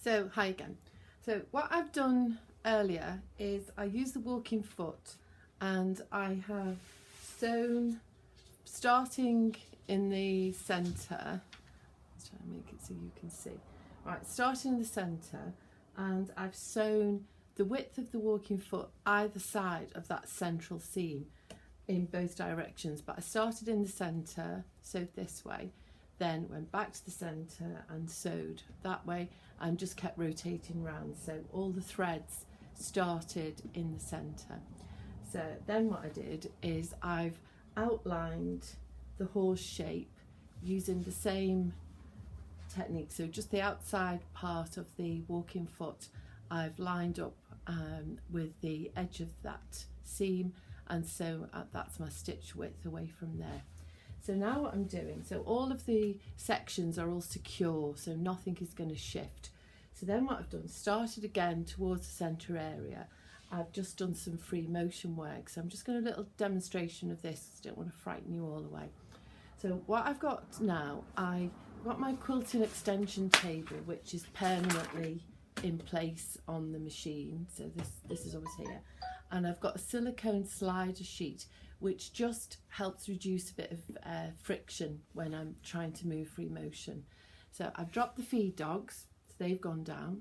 So hi again. So what I've done earlier is I used the walking foot and I have sewn, starting in the centre, let's try and make it so you can see, right, starting in the centre, and I've sewn the width of the walking foot either side of that central seam in both directions, but I started in the centre, sewed this way, then went back to the centre and sewed that way, and just kept rotating round, so all the threads started in the centre. So then what I did is I've outlined the horse shape using the same technique, so just the outside part of the walking foot I've lined up with the edge of that seam, and so that's my stitch width away from there. So now what I'm doing, so all of the sections are all secure, so nothing is going to shift. So then what I've done, started again towards the centre area. I've just done some free motion work, so I'm just going to do a little demonstration of this because I don't want to frighten you all away. So what I've got now, I've got my quilting extension table, which is permanently in place on the machine, so this is always here, and I've got a silicone slider sheet which just helps reduce a bit of friction when I'm trying to move free motion. So I've dropped the feed dogs, so they've gone down,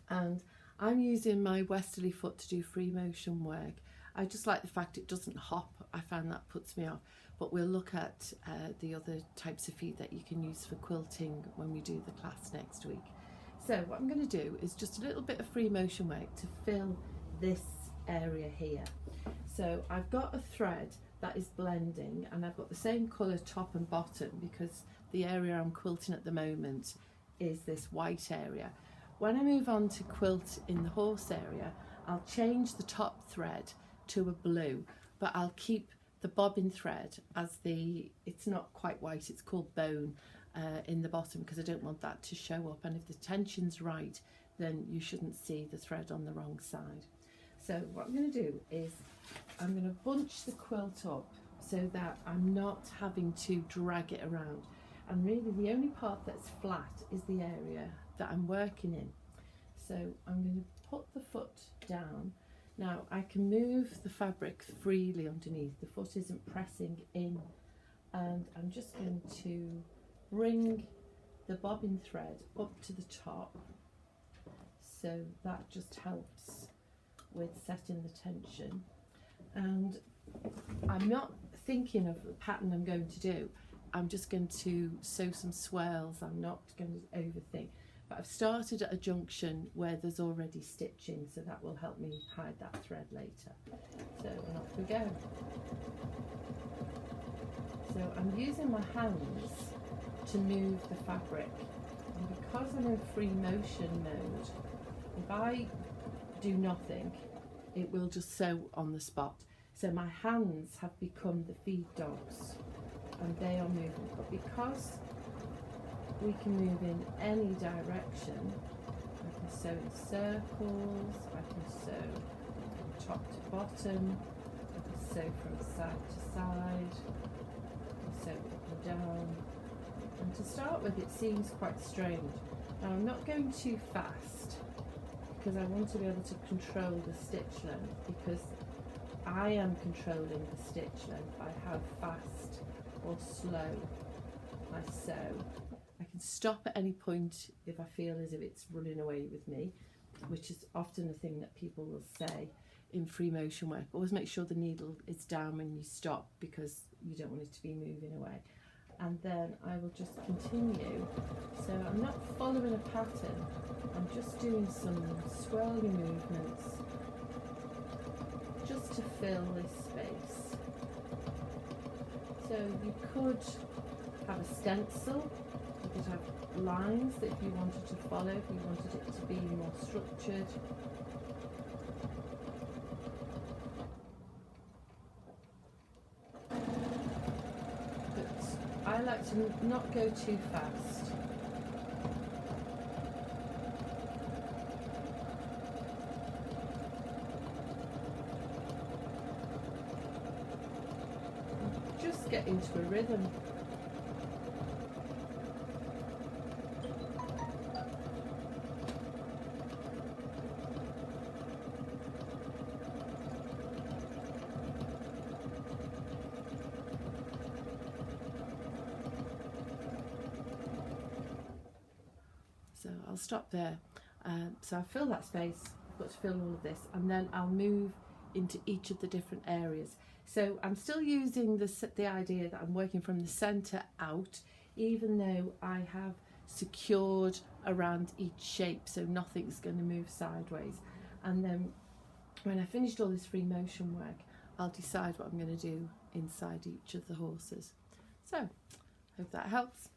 and I'm using my westerly foot to do free motion work. I just like the fact it doesn't hop. I find that puts me off, but we'll look at the other types of feed that you can use for quilting when we do the class next week. So what I'm going to do is just a little bit of free motion work to fill this area here. So I've got a thread that is blending, and I've got the same colour top and bottom because the area I'm quilting at the moment is this white area. When I move on to quilt in the horse area, I'll change the top thread to a blue, but I'll keep the bobbin thread as it's not quite white, it's called bone, in the bottom, because I don't want that to show up, and if the tension's right then you shouldn't see the thread on the wrong side. So what I'm going to do is I'm going to bunch the quilt up so that I'm not having to drag it around, and really the only part that's flat is the area that I'm working in. So I'm going to put the foot down. Now I can move the fabric freely underneath, the foot isn't pressing in, and I'm just going to bring the bobbin thread up to the top, so that just helps with setting the tension. And I'm not thinking of the pattern I'm going to do, I'm just going to sew some swirls, I'm not going to overthink, but I've started at a junction where there's already stitching, so that will help me hide that thread later. So, and off we go. So I'm using my hands to move the fabric, and because I'm in free motion mode, if I do nothing it will just sew on the spot. So my hands have become the feed dogs and they are moving, but because we can move in any direction, I can sew in circles, I can sew from top to bottom, I can sew from side to side, I can sew up and down. And to start with, it seems quite strange. Now I'm not going too fast because I want to be able to control the stitch length, because I am controlling the stitch length by how fast or slow I sew. I can stop at any point if I feel as if it's running away with me, which is often a thing that people will say in free motion work. Always make sure the needle is down when you stop, because you don't want it to be moving away. And then I will just continue. So I'm not following a pattern, I'm just doing some swirly movements just to fill this space. So you could have a stencil, you could have lines that if you wanted to follow, if you wanted it to be more structured. I like to not go too fast. Just get into a rhythm. I'll stop there. So I fill that space, I've got to fill all of this, and then I'll move into each of the different areas. So I'm still using the idea that I'm working from the centre out, even though I have secured around each shape so nothing's going to move sideways. And then when I finished all this free motion work, I'll decide what I'm going to do inside each of the horses. So, hope that helps.